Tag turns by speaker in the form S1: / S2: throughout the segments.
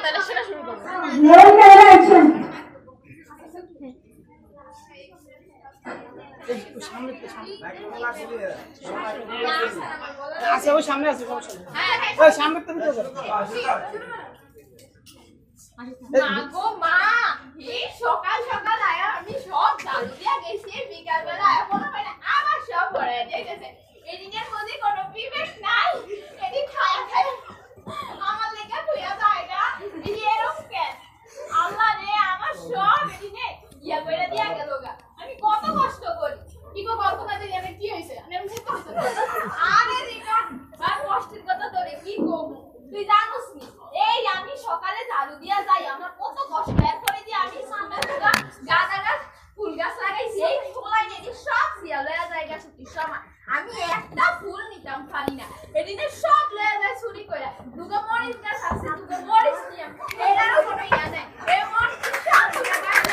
S1: তাহলে সেটা শুরু করব।
S2: আচ্ছা ওই সামনে আছে ওই সামনে তো ভিডিও করো।
S1: মাগো মা, এই সকাল সকাল আয়া আমি সব দাদু দিয়া গেছি, বিকাল বেলা এখনো মানে আবার সব পড়ে দেখেছে। এদিনের মধ্যে কোনো বিবেক নাই, এদিক খায়া খায়া আমার লেগে খুইয়া যায় না, এরকম কেন? আল্লাহ রে, আমার সব এদিনে ইয়া করে দিয়া গেল গা। আমি কত কষ্ট করি, কি গো কল্পনা দিই আমি কি হইছে? আমি এমন কষ্ট করি। আরে রিকা, আর কষ্টের কথা তোরে কি কমু? তুই জানোস নি, এই আমি সকালে ঝাড়ু দিয়া যাই, আমার কত কষ্ট এরপরে দিয়ে আমি সামনে পুরা গাঁদা গাছ ফুল গাছ লাগাইছি, এই ফুলাই নেই সব দিয়া লয়া যায় গাছ সময় আমি একটা ফুল নিতাম পারি না, এদিনে সব লয়া যায় চুরি কইরা। দুগো মরিচ গাছ আছে, দুগো মরিচ নিয়ে এরাও কোনো ইয়া নাই, এই মরিচ সব দিয়া গাছ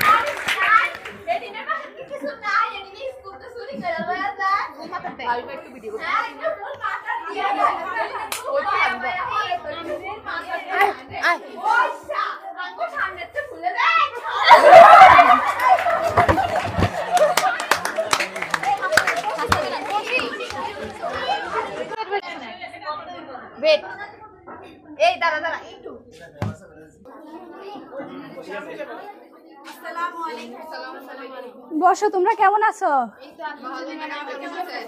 S1: মরিচ নাই, এদিনে বাসা কিছু নাই, এদিনে স্কুল তো চুরি কইরা লয়া যায়। ফুল মাথা দেয় আমি একটু ভিডিও করব। হ্যাঁ একটু ফুল মাথা দিয়া যায় ওই আয় ওইসা আঙ্গো সামনেতে ফুলে দেয়। ওয়েট, এই দাঁড়া দাঁড়া একটু। আসসালামু আলাইকুম।
S3: বসো, তোমরা কেমন আছো?
S1: এই তো আলহামদুলিল্লাহ, আপনি কেমন আছেন?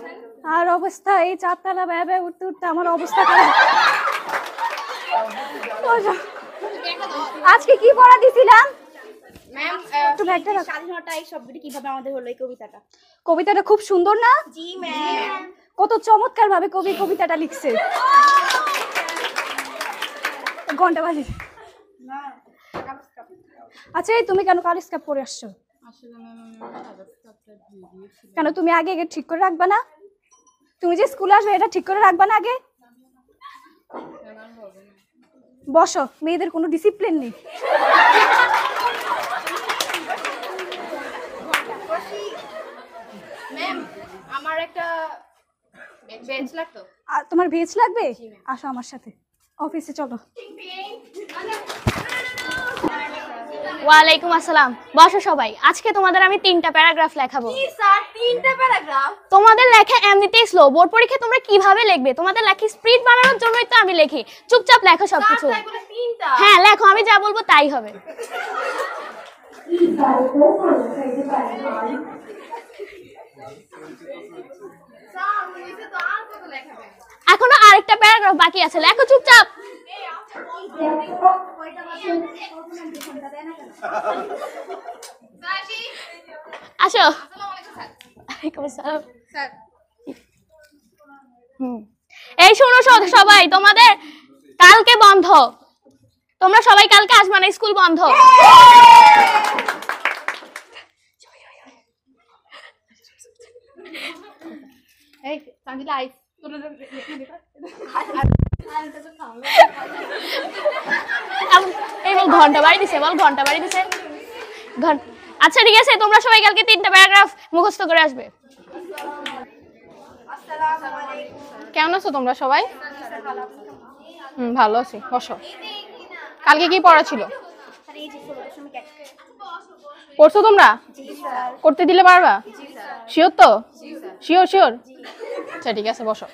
S3: আর অবস্থা এই চারতলা ব্যয় উঠতে উঠতে আমার অবস্থা খারাপ। বসো। আজকে কি পড়া দিছিলাম?
S1: ম্যাম
S3: একটু ব্যাগটা রাখো।
S1: স্বাধীনতা এই শব্দটি কিভাবে আমাদের হলো এই কবিতাটা?
S3: কবিতাটা খুব সুন্দর না?
S1: জি ম্যাম।
S3: কত চমৎকার ভাবে কবি কবিতাটা লিখছে। ঘন্টা বাজে। আচ্ছা, এই তুমি কেন কালো স্কার্ফ পরে আসছো? কেন তুমি আগে আগে ঠিক করে রাখবা না? তুমি যে স্কুলে আসবে এটা ঠিক করে রাখবা না আগে? বসো, মেয়েদের কোনো ডিসিপ্লিন নেই।
S1: ম্যাম আমার একটা বেঞ্চ লাগতো।
S3: আর তোমার ভেজ লাগবে? আসো আমার সাথে অফিসে চলো।
S4: ওয়ালাইকুম আসসালাম। বসো সবাই। আজকে তোমাদের আমি 3টা প্যারাগ্রাফ লেখাবো।
S1: কি স্যার 3টা প্যারাগ্রাফ?
S4: তোমাদের লেখা এমনিতেই স্লো, বোর্ড পরীক্ষায় তোমরা কিভাবে লিখবে? তোমাদের লেখা স্পিড বাড়ানোর জন্যই তো আমি লিখি। চুপচাপ লেখো সবকিছু।
S1: স্যার এগুলো 3টা?
S4: হ্যাঁ লেখো, আমি যা বলবো তাই হবে।
S1: স্যার হইছে তো, আর কত লেখাবে?
S4: এখনো আরেকটা প্যারাগ্রাফ বাকি আছে, লেখো চুপচাপ। আসো। ওয়ালাইকুম আসসালাম।
S1: স্যার
S4: এই শোনো সবাই, তোমাদের কালকে বন্ধ, তোমরা সবাই কালকে আসবে না, স্কুল বন্ধ।
S1: এই সান্দিলা আইস
S4: এই বল ঘন্টা বাড়ি দিছে, বল ঘন্টা বাড়ি দিছে। আচ্ছা ঠিক আছে, তোমরা সবাই কালকে 3টা প্যারাগ্রাফ মুখস্থ করে আসবে।
S5: কেমন আছো তোমরা সবাই? ভালো আছি, বসো। কালকে কি পড়া ছিল? পড়ছো তোমরা? করতে দিলে পারবা? শিওর তো? Sure sure? আচ্ছা ঠিক আছে, বসো।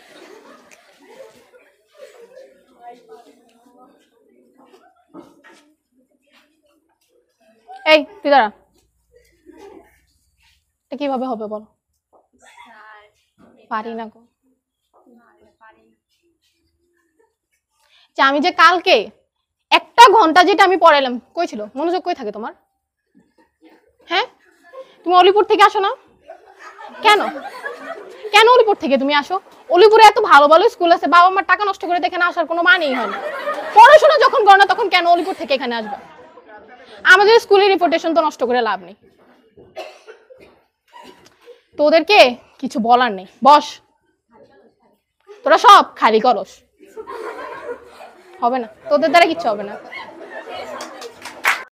S5: এই তুই দাঁড়া। এটা কিভাবে হবে বলো? পারি না গো। আমি যে কালকে 1টা ঘন্টা যেটা আমি পড়াইলাম, কই ছিল? মনোযোগ কই থাকে তোমার? হ্যাঁ, তুমি অলিপুর থেকে আসো না কেন? কেন অলিপুর থেকে তুমি আসো? অলিপুরে এত ভালো ভালো স্কুল আছে, বাবা মার টাকা নষ্ট করে এখানে আসার কোনো মানেই হয় না। পড়াশোনা যখন করো না তখন কেন অলিপুর থেকে এখানে আসবে? আমাদের স্কুলের রিপুটেশন তো নষ্ট করে লাভ নেই। তোদেরকে কিছু বলার নেই, বস। তোরা সব খালি করস, হবে না, তোদের দ্বারা কিচ্ছু হবে না।